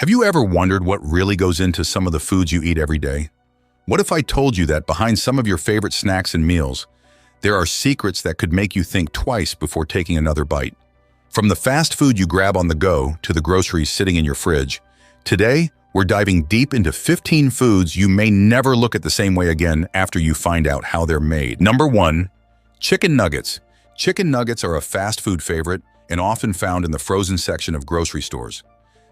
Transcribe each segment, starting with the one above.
Have you ever wondered what really goes into some of the foods you eat every day? What if I told you that behind some of your favorite snacks and meals, there are secrets that could make you think twice before taking another bite? From the fast food you grab on the go to the groceries sitting in your fridge, today we're diving deep into 15 foods you may never look at the same way again after you find out how they're made. Number 1. Chicken nuggets. Chicken nuggets are a fast food favorite and often found in the frozen section of grocery stores.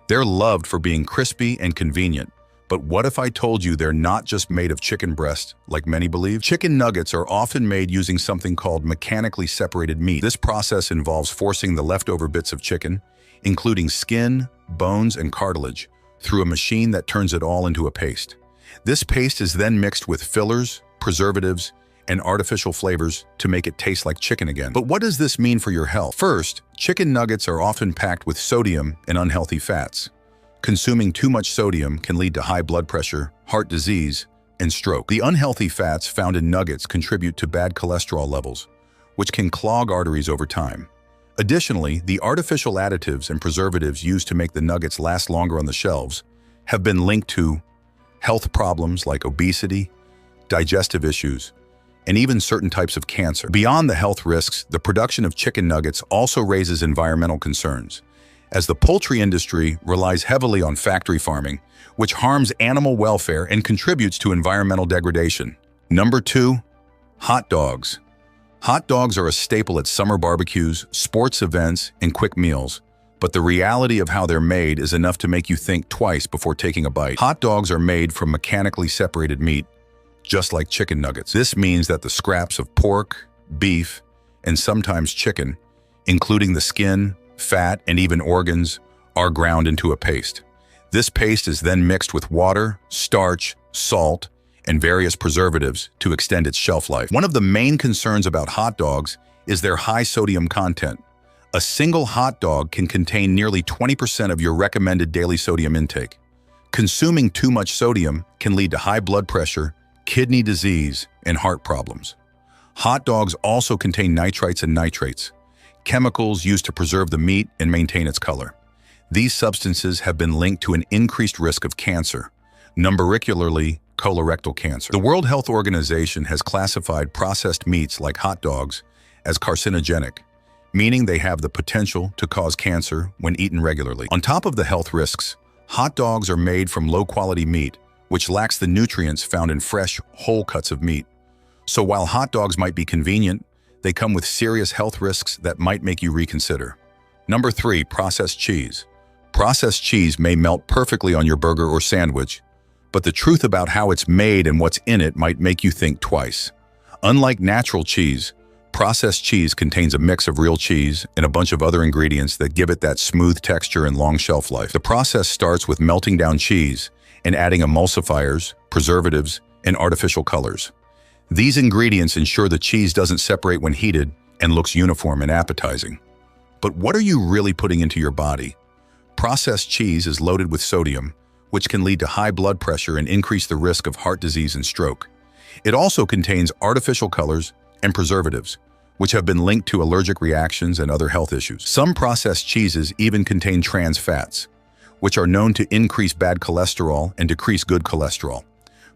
They're loved for being crispy and convenient, but what if I told you they're not just made of chicken breast, like many believe? Chicken nuggets are often made using something called mechanically separated meat. This process involves forcing the leftover bits of chicken, including skin, bones, and cartilage, through a machine that turns it all into a paste. This paste is then mixed with fillers, preservatives, and artificial flavors to make it taste like chicken again. But what does this mean for your health? First, chicken nuggets are often packed with sodium and unhealthy fats. Consuming too much sodium can lead to high blood pressure, heart disease, and stroke. The unhealthy fats found in nuggets contribute to bad cholesterol levels, which can clog arteries over time. Additionally, the artificial additives and preservatives used to make the nuggets last longer on the shelves have been linked to health problems like obesity, digestive issues, and even certain types of cancer. Beyond the health risks, the production of chicken nuggets also raises environmental concerns, as the poultry industry relies heavily on factory farming, which harms animal welfare and contributes to environmental degradation. Number 2. Hot dogs. Hot dogs are a staple at summer barbecues, sports events, and quick meals, but the reality of how they're made is enough to make you think twice before taking a bite. Hot dogs are made from mechanically separated meat, just like chicken nuggets. This means that the scraps of pork, beef, and sometimes chicken, including the skin, fat, and even organs, are ground into a paste. This paste is then mixed with water, starch, salt, and various preservatives to extend its shelf life. One of the main concerns about hot dogs is their high sodium content. A single hot dog can contain nearly 20% of your recommended daily sodium intake. Consuming too much sodium can lead to high blood pressure, kidney disease, and heart problems. Hot dogs also contain nitrites and nitrates, chemicals used to preserve the meat and maintain its color. These substances have been linked to an increased risk of cancer, particularly colorectal cancer. The World Health Organization has classified processed meats like hot dogs as carcinogenic, meaning they have the potential to cause cancer when eaten regularly. On top of the health risks, hot dogs are made from low-quality meat, which lacks the nutrients found in fresh, whole cuts of meat. So while hot dogs might be convenient, they come with serious health risks that might make you reconsider. Number 3. Processed cheese. Processed cheese may melt perfectly on your burger or sandwich, but the truth about how it's made and what's in it might make you think twice. Unlike natural cheese, processed cheese contains a mix of real cheese and a bunch of other ingredients that give it that smooth texture and long shelf life. The process starts with melting down cheese and adding emulsifiers, preservatives, and artificial colors. These ingredients ensure the cheese doesn't separate when heated and looks uniform and appetizing. But what are you really putting into your body? Processed cheese is loaded with sodium, which can lead to high blood pressure and increase the risk of heart disease and stroke. It also contains artificial colors and preservatives, which have been linked to allergic reactions and other health issues. Some processed cheeses even contain trans fats, which are known to increase bad cholesterol and decrease good cholesterol,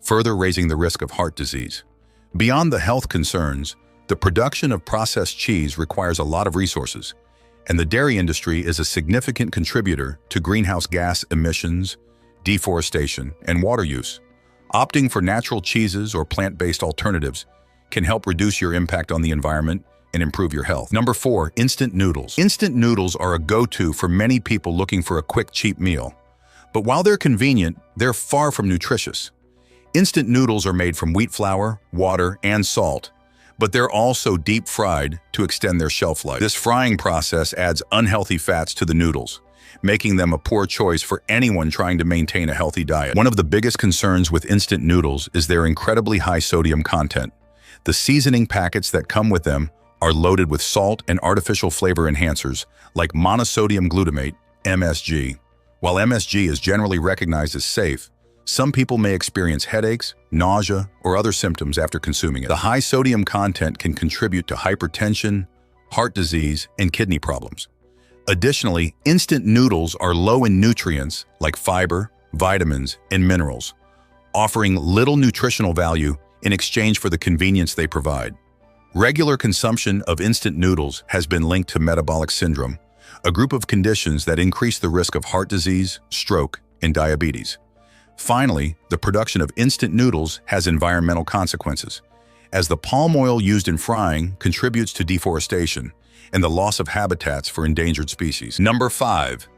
further raising the risk of heart disease. Beyond the health concerns, the production of processed cheese requires a lot of resources, and the dairy industry is a significant contributor to greenhouse gas emissions, deforestation, and water use. Opting for natural cheeses or plant-based alternatives can help reduce your impact on the environment and improve your health. Number 4. Instant noodles. Instant noodles are a go-to for many people looking for a quick, cheap meal. But while they're convenient, they're far from nutritious. Instant noodles are made from wheat flour, water, and salt, but they're also deep-fried to extend their shelf life. This frying process adds unhealthy fats to the noodles, making them a poor choice for anyone trying to maintain a healthy diet. One of the biggest concerns with instant noodles is their incredibly high sodium content. The seasoning packets that come with them are loaded with salt and artificial flavor enhancers like monosodium glutamate, MSG. While MSG is generally recognized as safe, some people may experience headaches, nausea, or other symptoms after consuming it. The high sodium content can contribute to hypertension, heart disease, and kidney problems. Additionally, instant noodles are low in nutrients like fiber, vitamins, and minerals, offering little nutritional value in exchange for the convenience they provide. Regular consumption of instant noodles has been linked to metabolic syndrome, a group of conditions that increase the risk of heart disease, stroke, and diabetes. Finally, the production of instant noodles has environmental consequences, as the palm oil used in frying contributes to deforestation and the loss of habitats for endangered species. Number 5.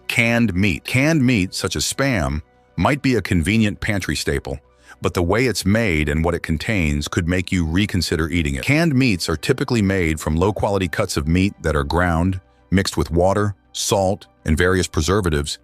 Canned meat. Canned meat, such as Spam, might be a convenient pantry staple, but the way it's made and what it contains could make you reconsider eating it. Canned meats are typically made from low-quality cuts of meat that are ground, mixed with water, salt, and various preservatives,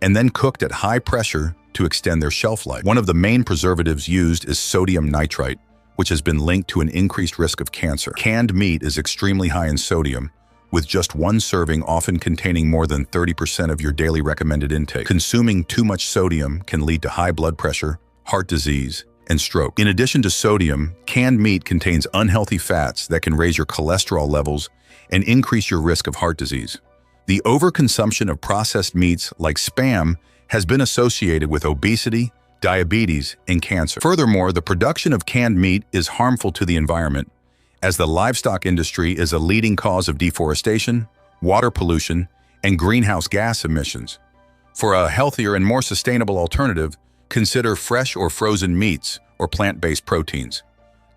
and then cooked at high pressure to extend their shelf life. One of the main preservatives used is sodium nitrite, which has been linked to an increased risk of cancer. Canned meat is extremely high in sodium, with just one serving often containing more than 30% of your daily recommended intake. Consuming too much sodium can lead to high blood pressure, heart disease, and stroke. In addition to sodium, canned meat contains unhealthy fats that can raise your cholesterol levels and increase your risk of heart disease. The overconsumption of processed meats like Spam has been associated with obesity, diabetes, and cancer. Furthermore, the production of canned meat is harmful to the environment, as the livestock industry is a leading cause of deforestation, water pollution, and greenhouse gas emissions. For a healthier and more sustainable alternative, consider fresh or frozen meats or plant-based proteins.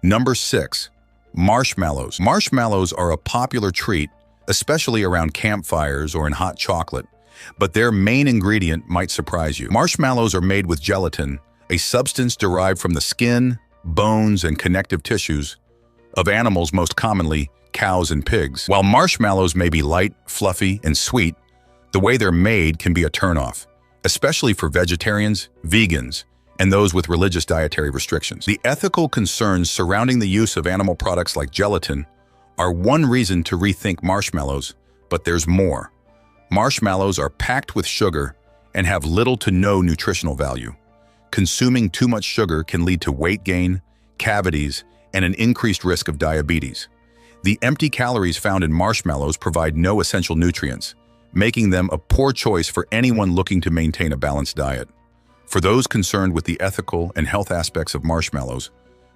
Number 6. Marshmallows. Marshmallows are a popular treat, especially around campfires or in hot chocolate, but their main ingredient might surprise you. Marshmallows are made with gelatin, a substance derived from the skin, bones, and connective tissues of animals, most commonly cows and pigs. While marshmallows may be light, fluffy, and sweet, the way they're made can be a turnoff, especially for vegetarians, vegans, and those with religious dietary restrictions. The ethical concerns surrounding the use of animal products like gelatin are one reason to rethink marshmallows, but there's more. Marshmallows are packed with sugar and have little to no nutritional value. Consuming too much sugar can lead to weight gain, cavities, and an increased risk of diabetes. The empty calories found in marshmallows provide no essential nutrients, making them a poor choice for anyone looking to maintain a balanced diet. For those concerned with the ethical and health aspects of marshmallows,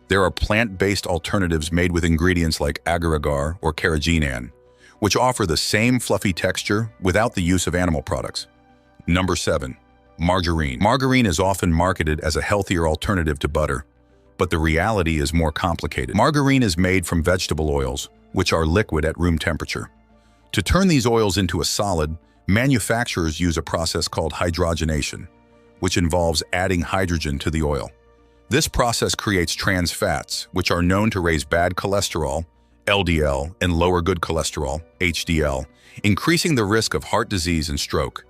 there are plant-based alternatives made with ingredients like agar-agar or carrageenan, which offer the same fluffy texture without the use of animal products. Number 7. Margarine. Margarine is often marketed as a healthier alternative to butter, but the reality is more complicated. Margarine is made from vegetable oils, which are liquid at room temperature. To turn these oils into a solid, manufacturers use a process called hydrogenation, which involves adding hydrogen to the oil. This process creates trans fats, which are known to raise bad cholesterol, LDL, and lower good cholesterol, HDL, increasing the risk of heart disease and stroke.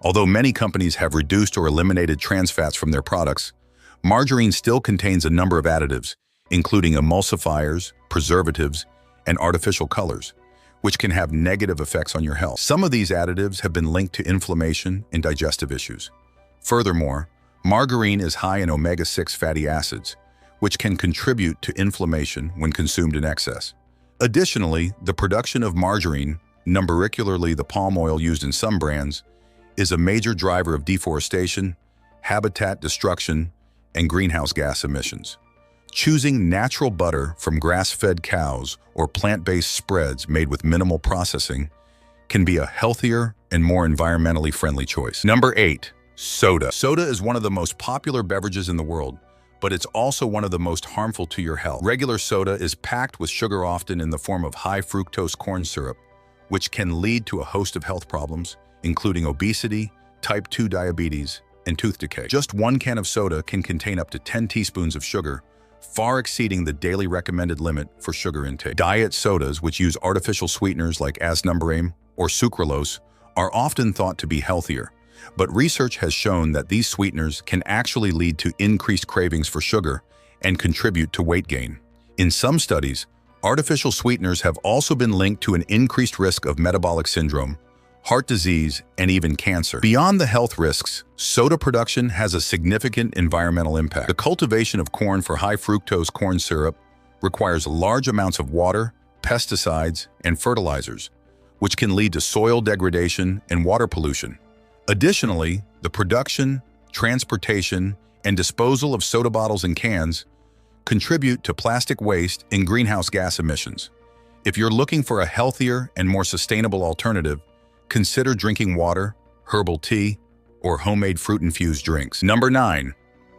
Although many companies have reduced or eliminated trans fats from their products, margarine still contains a number of additives, including emulsifiers, preservatives, and artificial colors, which can have negative effects on your health. Some of these additives have been linked to inflammation and digestive issues. Furthermore, margarine is high in omega-6 fatty acids, which can contribute to inflammation when consumed in excess. Additionally, the production of margarine, numericularly the palm oil used in some brands, is a major driver of deforestation, habitat destruction, and greenhouse gas emissions. Choosing natural butter from grass-fed cows or plant-based spreads made with minimal processing can be a healthier and more environmentally friendly choice. Number 8. Soda. Soda is one of the most popular beverages in the world, but it's also one of the most harmful to your health. Regular soda is packed with sugar, often in the form of high fructose corn syrup, which can lead to a host of health problems, including obesity, type 2 diabetes, and tooth decay. Just one can of soda can contain up to 10 teaspoons of sugar, far exceeding the daily recommended limit for sugar intake. Diet sodas, which use artificial sweeteners like aspartame or sucralose, are often thought to be healthier, but research has shown that these sweeteners can actually lead to increased cravings for sugar and contribute to weight gain. In some studies, artificial sweeteners have also been linked to an increased risk of metabolic syndrome, heart disease, and even cancer. Beyond the health risks, soda production has a significant environmental impact. The cultivation of corn for high fructose corn syrup requires large amounts of water, pesticides, and fertilizers, which can lead to soil degradation and water pollution. Additionally, the production, transportation, and disposal of soda bottles and cans contribute to plastic waste and greenhouse gas emissions. If you're looking for a healthier and more sustainable alternative, consider drinking water, herbal tea, or homemade fruit-infused drinks. Number 9.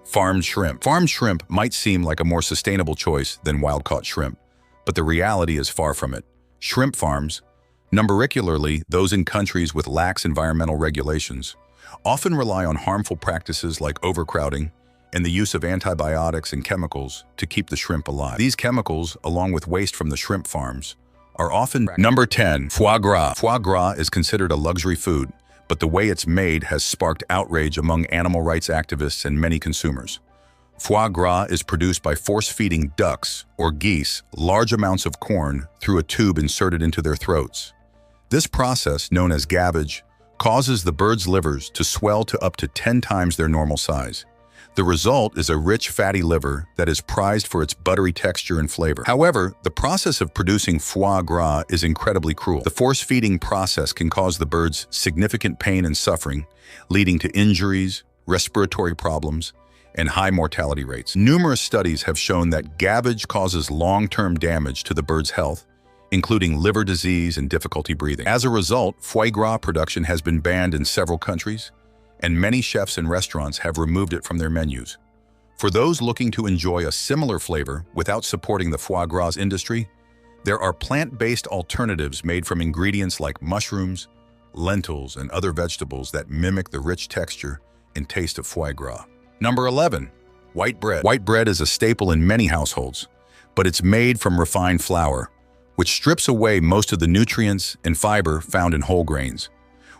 Farmed shrimp. Farmed shrimp might seem like a more sustainable choice than wild-caught shrimp, but the reality is far from it. Shrimp farms, particularly those in countries with lax environmental regulations, often rely on harmful practices like overcrowding and the use of antibiotics and chemicals to keep the shrimp alive. These chemicals, along with waste from the shrimp farms, are often... Number 10. Foie gras. Foie gras is considered a luxury food, but the way it's made has sparked outrage among animal rights activists and many consumers. Foie gras is produced by force-feeding ducks or geese large amounts of corn through a tube inserted into their throats. This process, known as gavage, causes the birds' livers to swell to up to 10 times their normal size. The result is a rich, fatty liver that is prized for its buttery texture and flavor. However, the process of producing foie gras is incredibly cruel. The force-feeding process can cause the birds significant pain and suffering, leading to injuries, respiratory problems, and high mortality rates. Numerous studies have shown that gavage causes long-term damage to the bird's health, including liver disease and difficulty breathing. As a result, foie gras production has been banned in several countries, and many chefs and restaurants have removed it from their menus. For those looking to enjoy a similar flavor without supporting the foie gras industry, there are plant-based alternatives made from ingredients like mushrooms, lentils, and other vegetables that mimic the rich texture and taste of foie gras. Number 11. White bread. White bread is a staple in many households, but it's made from refined flour, which strips away most of the nutrients and fiber found in whole grains.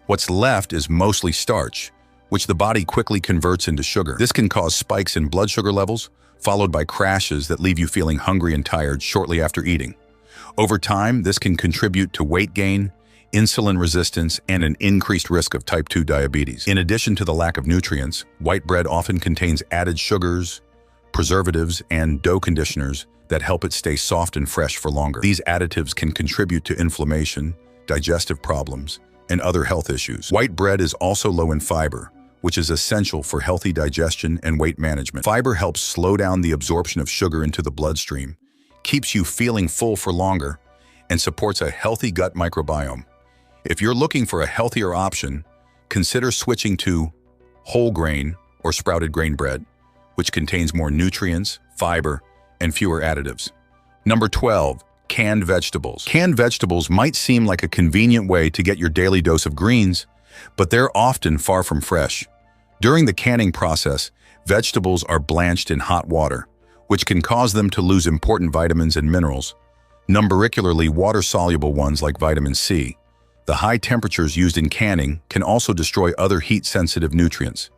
What's left is mostly starch, which the body quickly converts into sugar. This can cause spikes in blood sugar levels, followed by crashes that leave you feeling hungry and tired shortly after eating. Over time, this can contribute to weight gain, insulin resistance, and an increased risk of type 2 diabetes. In addition to the lack of nutrients, white bread often contains added sugars, preservatives, and dough conditioners that help it stay soft and fresh for longer. These additives can contribute to inflammation, digestive problems, and other health issues. White bread is also low in fiber, which is essential for healthy digestion and weight management. Fiber helps slow down the absorption of sugar into the bloodstream, keeps you feeling full for longer, and supports a healthy gut microbiome. If you're looking for a healthier option, consider switching to whole grain or sprouted grain bread, which contains more nutrients, fiber, and fewer additives. Number 12. Canned vegetables. Canned vegetables might seem like a convenient way to get your daily dose of greens, but they're often far from fresh. During the canning process, vegetables are blanched in hot water, which can cause them to lose important vitamins and minerals, particularly water-soluble ones like vitamin C. The high temperatures used in canning can also destroy other heat-sensitive nutrients.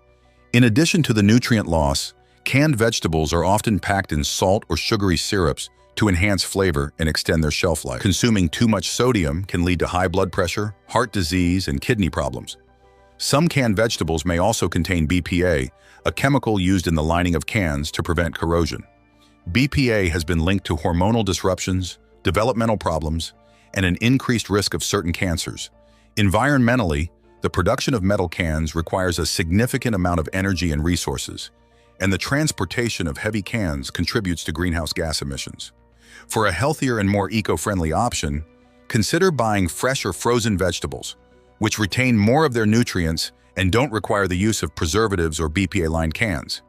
In addition to the nutrient loss, canned vegetables are often packed in salt or sugary syrups to enhance flavor and extend their shelf life. Consuming too much sodium can lead to high blood pressure, heart disease, and kidney problems. Some canned vegetables may also contain BPA, a chemical used in the lining of cans to prevent corrosion. BPA has been linked to hormonal disruptions, developmental problems, and an increased risk of certain cancers. Environmentally, the production of metal cans requires a significant amount of energy and resources, and the transportation of heavy cans contributes to greenhouse gas emissions. For a healthier and more eco-friendly option, consider buying fresh or frozen vegetables, which retain more of their nutrients and don't require the use of preservatives or BPA-lined cans.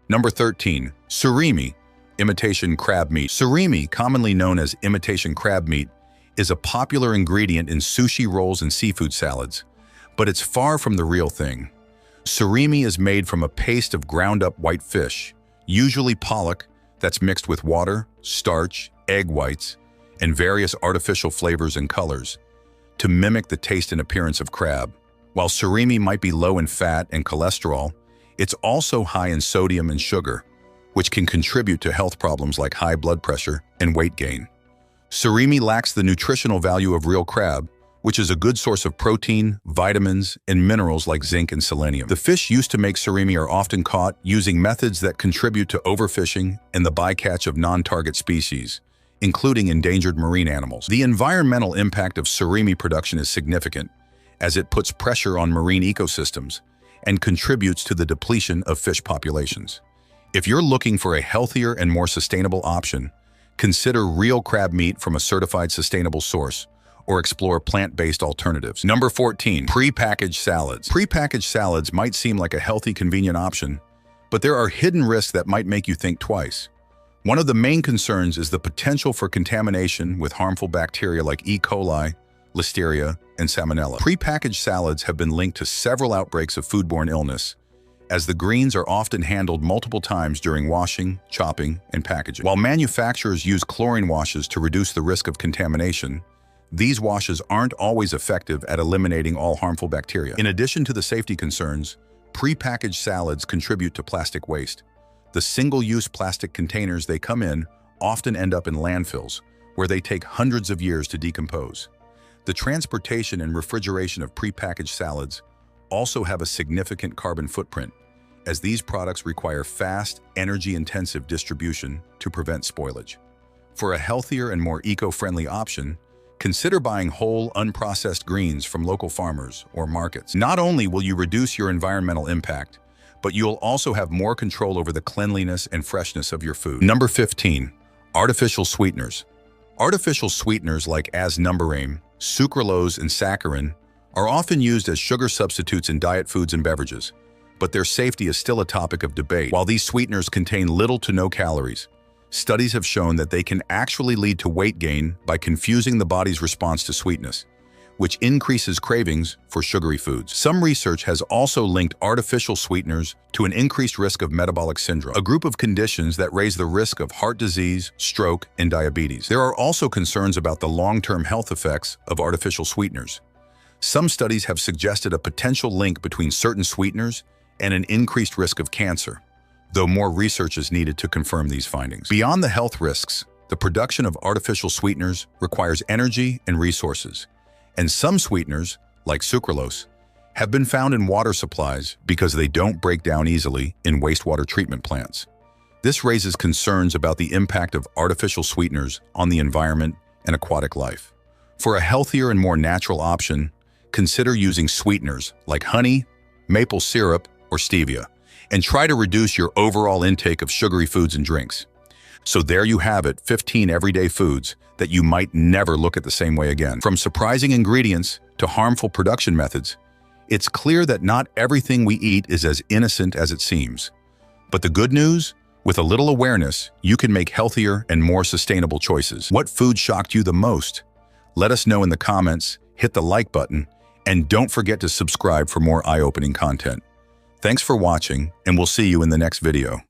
Number 13. Surimi, imitation crab meat. Surimi, commonly known as imitation crab meat, is a popular ingredient in sushi rolls and seafood salads, but it's far from the real thing. Surimi is made from a paste of ground-up white fish, usually pollock, that's mixed with water, starch, egg whites, and various artificial flavors and colors to mimic the taste and appearance of crab. While surimi might be low in fat and cholesterol, it's also high in sodium and sugar, which can contribute to health problems like high blood pressure and weight gain. Surimi lacks the nutritional value of real crab, which is a good source of protein, vitamins, and minerals like zinc and selenium. The fish used to make surimi are often caught using methods that contribute to overfishing and the bycatch of non-target species, including endangered marine animals. The environmental impact of surimi production is significant, as it puts pressure on marine ecosystems and contributes to the depletion of fish populations. If you're looking for a healthier and more sustainable option, consider real crab meat from a certified sustainable source, or explore plant-based alternatives. Number 14, prepackaged salads. Prepackaged salads might seem like a healthy, convenient option, but there are hidden risks that might make you think twice. One of the main concerns is the potential for contamination with harmful bacteria like E. coli, Listeria, and Salmonella. Prepackaged salads have been linked to several outbreaks of foodborne illness, as the greens are often handled multiple times during washing, chopping, and packaging. While manufacturers use chlorine washes to reduce the risk of contamination, these washes aren't always effective at eliminating all harmful bacteria. In addition to the safety concerns, prepackaged salads contribute to plastic waste. The single-use plastic containers they come in often end up in landfills, where they take hundreds of years to decompose. The transportation and refrigeration of prepackaged salads also have a significant carbon footprint, as these products require fast, energy-intensive distribution to prevent spoilage. For a healthier and more eco-friendly option, consider buying whole, unprocessed greens from local farmers or markets. Not only will you reduce your environmental impact, but you'll also have more control over the cleanliness and freshness of your food. Number 15, artificial sweeteners. Artificial sweeteners like Margarine, sucralose, and saccharin are often used as sugar substitutes in diet foods and beverages, but their safety is still a topic of debate. While these sweeteners contain little to no calories, studies have shown that they can actually lead to weight gain by confusing the body's response to sweetness, which increases cravings for sugary foods. Some research has also linked artificial sweeteners to an increased risk of metabolic syndrome, a group of conditions that raise the risk of heart disease, stroke, and diabetes. There are also concerns about the long-term health effects of artificial sweeteners. Some studies have suggested a potential link between certain sweeteners and an increased risk of cancer, though more research is needed to confirm these findings. Beyond the health risks, the production of artificial sweeteners requires energy and resources, and some sweeteners, like sucralose, have been found in water supplies because they don't break down easily in wastewater treatment plants. This raises concerns about the impact of artificial sweeteners on the environment and aquatic life. For a healthier and more natural option, consider using sweeteners like honey, maple syrup, or stevia, and try to reduce your overall intake of sugary foods and drinks. So there you have it, 15 everyday foods that you might never look at the same way again. From surprising ingredients to harmful production methods, it's clear that not everything we eat is as innocent as it seems. But the good news? With a little awareness, you can make healthier and more sustainable choices. What food shocked you the most? Let us know in the comments, hit the like button, and don't forget to subscribe for more eye-opening content. Thanks for watching, and we'll see you in the next video.